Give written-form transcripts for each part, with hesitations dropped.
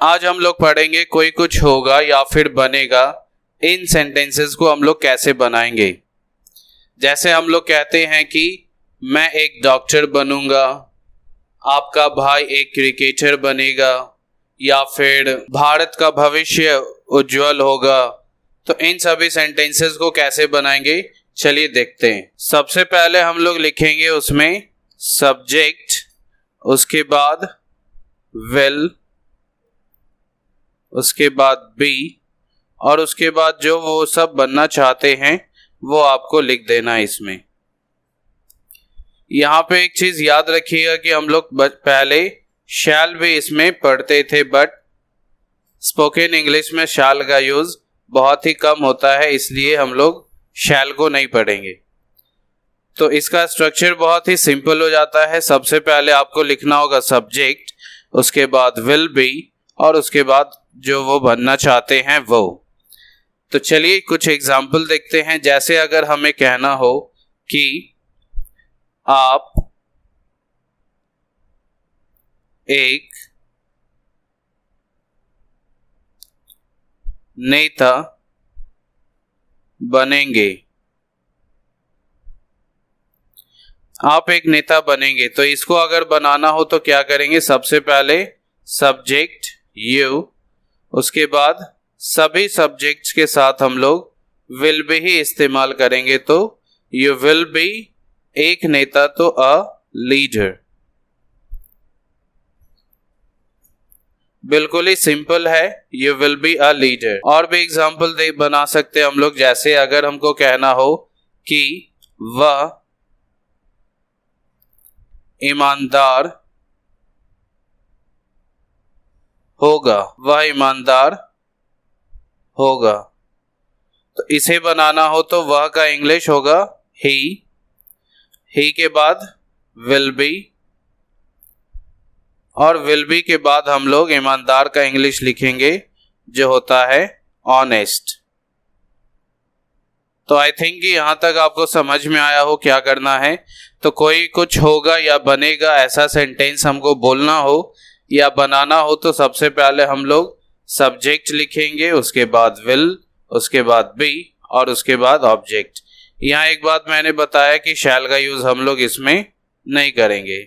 आज हम लोग पढ़ेंगे कोई कुछ होगा या फिर बनेगा, इन सेंटेंसेस को हम लोग कैसे बनाएंगे। जैसे हम लोग कहते हैं कि मैं एक डॉक्टर बनूंगा, आपका भाई एक क्रिकेटर बनेगा, या फिर भारत का भविष्य उज्जवल होगा। तो इन सभी सेंटेंसेस को कैसे बनाएंगे, चलिए देखते हैं। सबसे पहले हम लोग लिखेंगे उसमें सब्जेक्ट, उसके बाद विल, उसके बाद बी, और उसके बाद जो वो सब बनना चाहते हैं वो आपको लिख देना है इसमें। यहाँ पे एक चीज याद रखिएगा कि हम लोग पहले शैल भी इसमें पढ़ते थे, बट स्पोकन इंग्लिश में शैल का यूज बहुत ही कम होता है, इसलिए हम लोग शैल को नहीं पढ़ेंगे। तो इसका स्ट्रक्चर बहुत ही सिंपल हो जाता है। सबसे पहले आपको लिखना होगा सब्जेक्ट, उसके बाद विल बी, और उसके बाद जो वो बनना चाहते हैं वो। तो चलिए कुछ एग्जाम्पल देखते हैं। जैसे अगर हमें कहना हो कि आप एक नेता बनेंगे, आप एक नेता बनेंगे, तो इसको अगर बनाना हो तो क्या करेंगे, सबसे पहले सब्जेक्ट यू, उसके बाद सभी सब्जेक्ट्स के साथ हम लोग विल बी ही इस्तेमाल करेंगे। तो यू विल बी एक नेता, तो अ लीडर। बिल्कुल ही सिंपल है, you will be a leader. और भी एग्जाम्पल बना सकते हैं हम लोग। जैसे अगर हमको कहना हो कि वह ईमानदार होगा, वह ईमानदार होगा, तो इसे बनाना हो तो वह का इंग्लिश होगा ही के बाद विल बी, और विल बी के बाद हम लोग ईमानदार का इंग्लिश लिखेंगे जो होता है ऑनेस्ट। तो आई थिंक कि यहां तक आपको समझ में आया हो क्या करना है। तो कोई कुछ होगा या बनेगा ऐसा सेंटेंस हमको बोलना हो या बनाना हो तो सबसे पहले हम लोग सब्जेक्ट लिखेंगे, उसके बाद विल, उसके बाद बी, और उसके बाद ऑब्जेक्ट। यहाँ एक बात मैंने बताया कि शैल का यूज हम लोग इसमें नहीं करेंगे।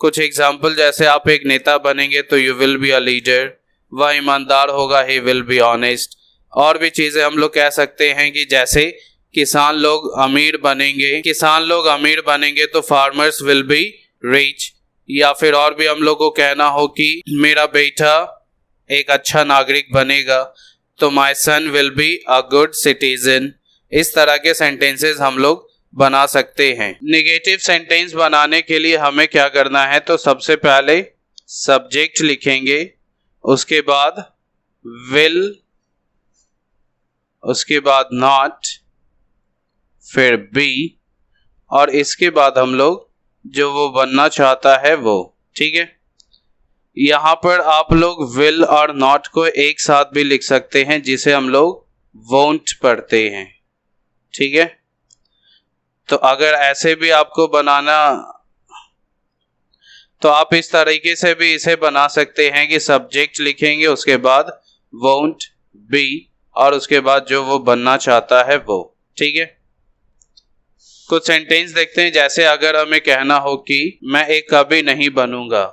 कुछ एग्जाम्पल, जैसे आप एक नेता बनेंगे तो you will be a leader, वह ईमानदार होगा, ही विल बी ऑनेस्ट। और भी चीजें हम लोग कह सकते हैं कि जैसे किसान लोग अमीर बनेंगे तो फार्मर्स विल बी रिच। या फिर और भी हम लोग को कहना हो कि मेरा बेटा एक अच्छा नागरिक बनेगा, तो my son will be a good citizen. इस तरह के सेंटेंसेस हम लोग बना सकते हैं। नेगेटिव सेंटेंस बनाने के लिए हमें क्या करना है, तो सबसे पहले सब्जेक्ट लिखेंगे, उसके बाद विल, उसके बाद नॉट, फिर बी, और इसके बाद हम लोग जो वो बनना चाहता है वो। ठीक है, यहां पर आप लोग विल और नॉट को एक साथ भी लिख सकते हैं, जिसे हम लोग वोंट पढ़ते हैं। ठीक है, तो अगर ऐसे भी आपको बनाना, तो आप इस तरीके से भी इसे बना सकते हैं कि सब्जेक्ट लिखेंगे, उसके बाद वोंट बी, और उसके बाद जो वो बनना चाहता है वो। ठीक है, कुछ सेंटेंस देखते हैं। जैसे अगर हमें कहना हो कि मैं एक कवि नहीं बनूंगा,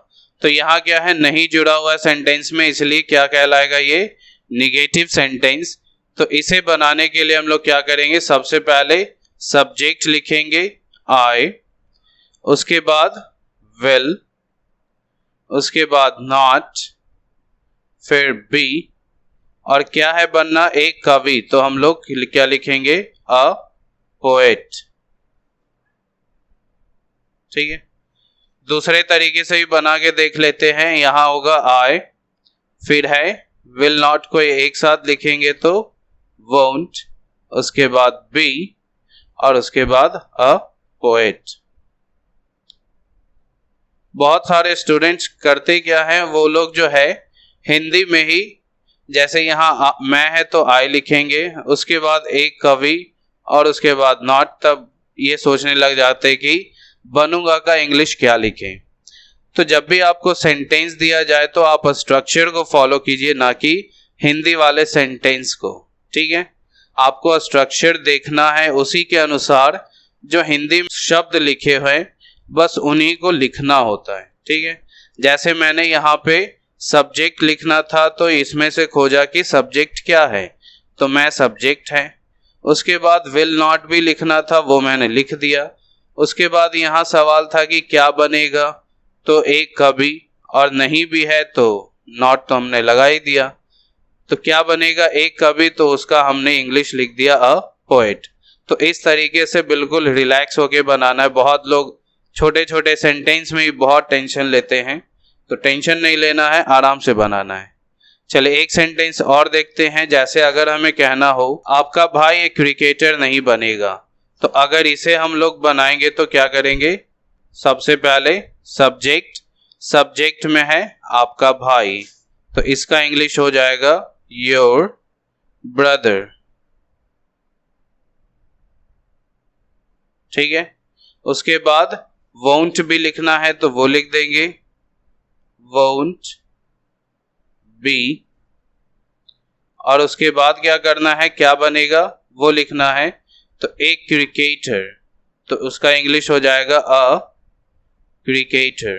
तो यहाँ क्या है, नहीं जुड़ा हुआ है सेंटेंस में, इसलिए क्या कहलाएगा, ये निगेटिव सेंटेंस। तो इसे बनाने के लिए हम लोग क्या करेंगे, सबसे पहले सब्जेक्ट लिखेंगे आई, उसके बाद विल, उसके बाद नॉट, फिर बी, और क्या है बनना, एक कवि, तो हम लोग क्या लिखेंगे, अ पोएट। ठीक है, दूसरे तरीके से भी बना के देख लेते हैं। यहां होगा आई, फिर है विल नॉट को एक साथ लिखेंगे तो वोंट, उसके बाद बी, और उसके बाद अ पोएट। बहुत सारे स्टूडेंट्स करते क्या है, वो लोग जो है हिंदी में ही, जैसे यहाँ मैं है तो आई लिखेंगे, उसके बाद एक कवि, और उसके बाद नॉट, तब ये सोचने लग जाते कि बनूंगा का इंग्लिश क्या लिखें। तो जब भी आपको सेंटेंस दिया जाए तो आप स्ट्रक्चर को फॉलो कीजिए, ना कि हिंदी वाले सेंटेंस को। ठीक है, आपको स्ट्रक्चर देखना है, उसी के अनुसार जो हिंदी में शब्द लिखे हुए बस उन्हीं को लिखना होता है। ठीक है, जैसे मैंने यहाँ पे सब्जेक्ट लिखना था तो इसमें से खोजा कि सब्जेक्ट क्या है, तो मैं सब्जेक्ट है। उसके बाद विल नॉट भी लिखना था, वो मैंने लिख दिया। उसके बाद यहाँ सवाल था कि क्या बनेगा, तो एक कभी, और नहीं भी है तो नॉट तो हमने लगा ही दिया। तो क्या बनेगा, एक कभी, तो उसका हमने इंग्लिश लिख दिया अ पोएट। तो इस तरीके से बिल्कुल रिलैक्स होके बनाना है। बहुत लोग छोटे छोटे सेंटेंस में ही बहुत टेंशन लेते हैं, तो टेंशन नहीं लेना है, आराम से बनाना है। चलिए एक सेंटेंस और देखते हैं। जैसे अगर हमें कहना हो आपका भाई एक क्रिकेटर नहीं बनेगा, तो अगर इसे हम लोग बनाएंगे तो क्या करेंगे, सबसे पहले सब्जेक्ट, सब्जेक्ट में है आपका भाई, तो इसका इंग्लिश हो जाएगा योर ब्रदर। ठीक है, उसके बाद वोंट भी लिखना है तो वो लिख देंगे वोंट बी, और उसके बाद क्या करना है, क्या बनेगा वो लिखना है, तो एक क्रिकेटर, तो उसका इंग्लिश हो जाएगा अ क्रिकेटर।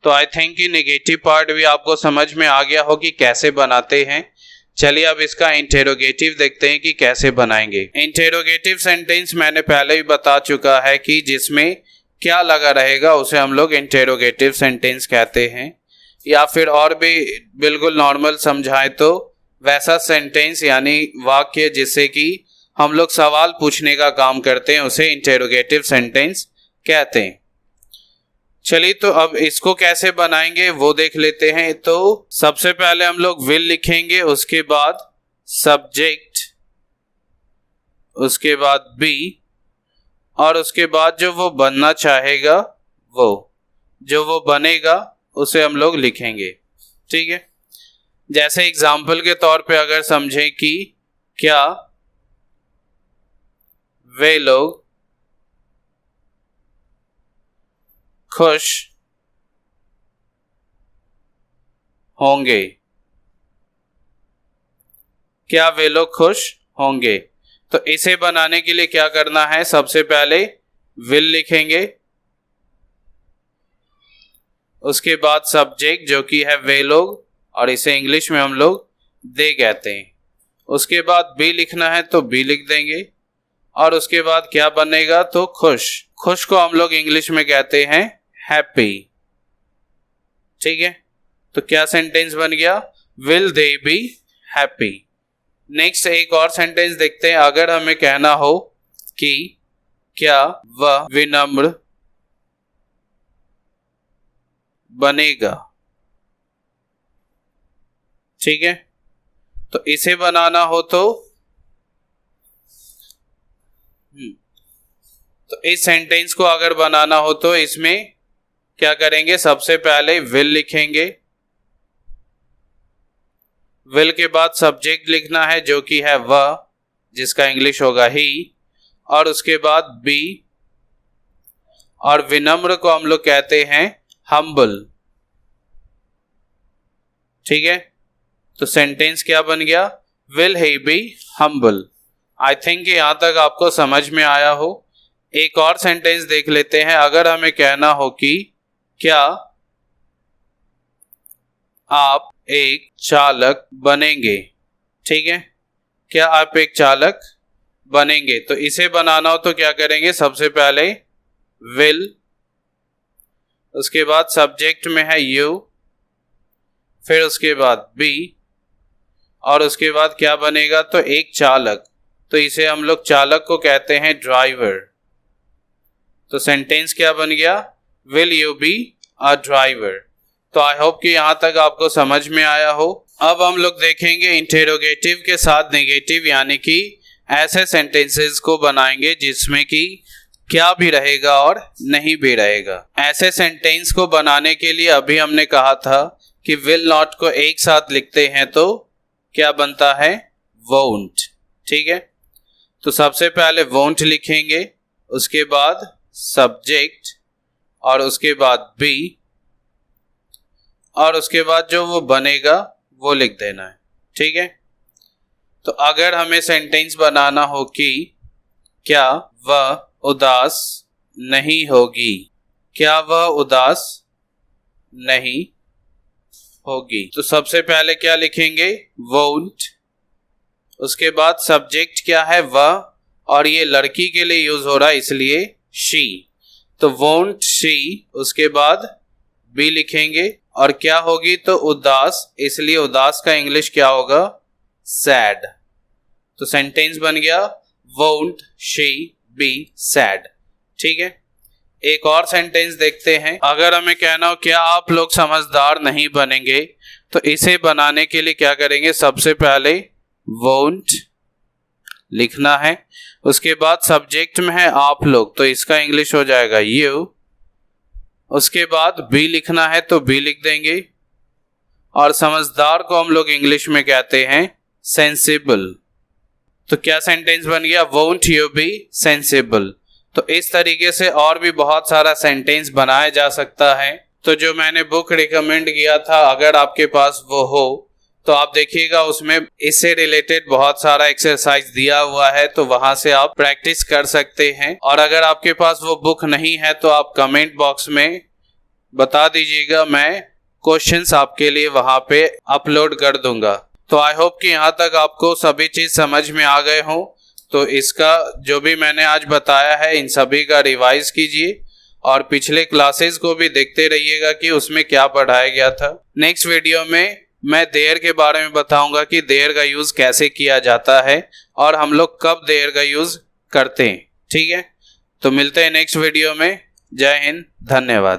तो आई थिंक कि नेगेटिव पार्ट भी आपको समझ में आ गया हो कि कैसे बनाते हैं। चलिए अब इसका इंटेरोगेटिव देखते हैं कि कैसे बनाएंगे। इंटेरोगेटिव सेंटेंस मैंने पहले ही बता चुका है कि जिसमें क्या लगा रहेगा उसे हम लोग इंटेरोगेटिव सेंटेंस कहते हैं, या फिर और भी बिल्कुल नॉर्मल समझाएं तो वैसा सेंटेंस यानी वाक्य जिससे कि हम लोग सवाल पूछने का काम करते हैं उसे इंटेरोगेटिव सेंटेंस कहते हैं। चलिए तो अब इसको कैसे बनाएंगे वो देख लेते हैं। तो सबसे पहले हम लोग विल लिखेंगे, उसके बाद सब्जेक्ट, उसके बाद बी, और उसके बाद जो वो बनना चाहेगा जो वो बनेगा उसे हम लोग लिखेंगे। ठीक है, जैसे एग्जाम्पल के तौर पे अगर समझें कि क्या वे लोग खुश होंगे, क्या वे लोग खुश होंगे, तो इसे बनाने के लिए क्या करना है, सबसे पहले विल लिखेंगे, उसके बाद सब्जेक्ट जो कि है वे लोग, और इसे इंग्लिश में हम लोग दे कहते हैं। उसके बाद बी लिखना है तो बी लिख देंगे, और उसके बाद क्या बनेगा, तो खुश। खुश को हम लोग इंग्लिश में कहते हैं हैप्पी। ठीक है, तो क्या सेंटेंस बन गया, will they be happy. Next एक और सेंटेंस देखते हैं। अगर हमें कहना हो कि क्या वह विनम्र बनेगा, ठीक है, तो इसे बनाना हो तो इस सेंटेंस को अगर बनाना हो तो इसमें क्या करेंगे, सबसे पहले विल लिखेंगे, विल के बाद सब्जेक्ट लिखना है जो कि है वह, जिसका इंग्लिश होगा ही, और उसके बाद बी, और विनम्र को हम लोग कहते हैं हम्बल। ठीक है, तो सेंटेंस क्या बन गया, will he be humble. I think यहां तक आपको समझ में आया हो। एक और सेंटेंस देख लेते हैं। अगर हमें कहना हो कि क्या आप एक चालक बनेंगे, ठीक है, क्या आप एक चालक बनेंगे, तो इसे बनाना हो तो क्या करेंगे, सबसे पहले विल, उसके बाद सब्जेक्ट में है यू, फिर उसके बाद बी, और उसके बाद क्या बनेगा, तो एक चालक, तो इसे हम लोग चालक को कहते हैं ड्राइवर। तो सेंटेंस क्या बन गया, will you be a driver. तो आई होप कि यहां तक आपको समझ में आया हो। अब हम लोग देखेंगे इंटेरोगेटिव के साथ नेगेटिव, यानी कि ऐसे सेंटेंसेस को बनाएंगे जिसमें कि क्या भी रहेगा और नहीं भी रहेगा। ऐसे सेंटेंस को बनाने के लिए अभी हमने कहा था कि विल नॉट को एक साथ लिखते हैं तो क्या बनता है, वोंट। ठीक है, तो सबसे पहले वोंट लिखेंगे, उसके बाद सब्जेक्ट और उसके बाद बी और उसके बाद जो वो बनेगा वो लिख देना है। ठीक है, तो अगर हमें सेंटेंस बनाना हो कि क्या वह उदास नहीं होगी, क्या वह उदास नहीं होगी, तो सबसे पहले क्या लिखेंगे, वोंट। उसके बाद सब्जेक्ट क्या है, वह, और ये लड़की के लिए यूज हो रहा है इसलिए शी, तो वोंट शी। उसके बाद बी लिखेंगे और क्या होगी, तो उदास, इसलिए उदास का इंग्लिश क्या होगा, सैड। तो सेंटेंस बन गया वोंट शी बी सैड। ठीक है, एक और सेंटेंस देखते हैं। अगर हमें कहना हो क्या आप लोग समझदार नहीं बनेंगे, तो इसे बनाने के लिए क्या करेंगे, सबसे पहले वोंट लिखना है। उसके बाद सब्जेक्ट में है आप लोग, तो इसका इंग्लिश हो जाएगा यू। उसके बाद बी लिखना है तो बी लिख देंगे, और समझदार को हम लोग इंग्लिश में कहते हैं सेंसिबल। तो क्या सेंटेंस बन गया, वोंट यू बी सेंसिबल। तो इस तरीके से और भी बहुत सारा सेंटेंस बनाया जा सकता है। तो जो मैंने बुक रिकमेंड किया था, अगर आपके पास वो हो तो आप देखिएगा, उसमें इससे रिलेटेड बहुत सारा एक्सरसाइज दिया हुआ है, तो वहां से आप प्रैक्टिस कर सकते हैं। और अगर आपके पास वो बुक नहीं है तो आप कमेंट बॉक्स में बता दीजिएगा, मैं क्वेश्चंस आपके लिए वहां पे अपलोड कर दूंगा। तो आई होप कि यहाँ तक आपको सभी चीज समझ में आ गए हों। तो इसका जो भी मैंने आज बताया है, इन सभी का रिवाइज कीजिए और पिछले क्लासेस को भी देखते रहिएगा कि उसमें क्या पढ़ाया गया था। नेक्स्ट वीडियो में मैं देयर के बारे में बताऊंगा कि देयर का यूज कैसे किया जाता है और हम लोग कब देयर का यूज करते हैं। ठीक है, तो मिलते हैं नेक्स्ट वीडियो में। जय हिंद, धन्यवाद।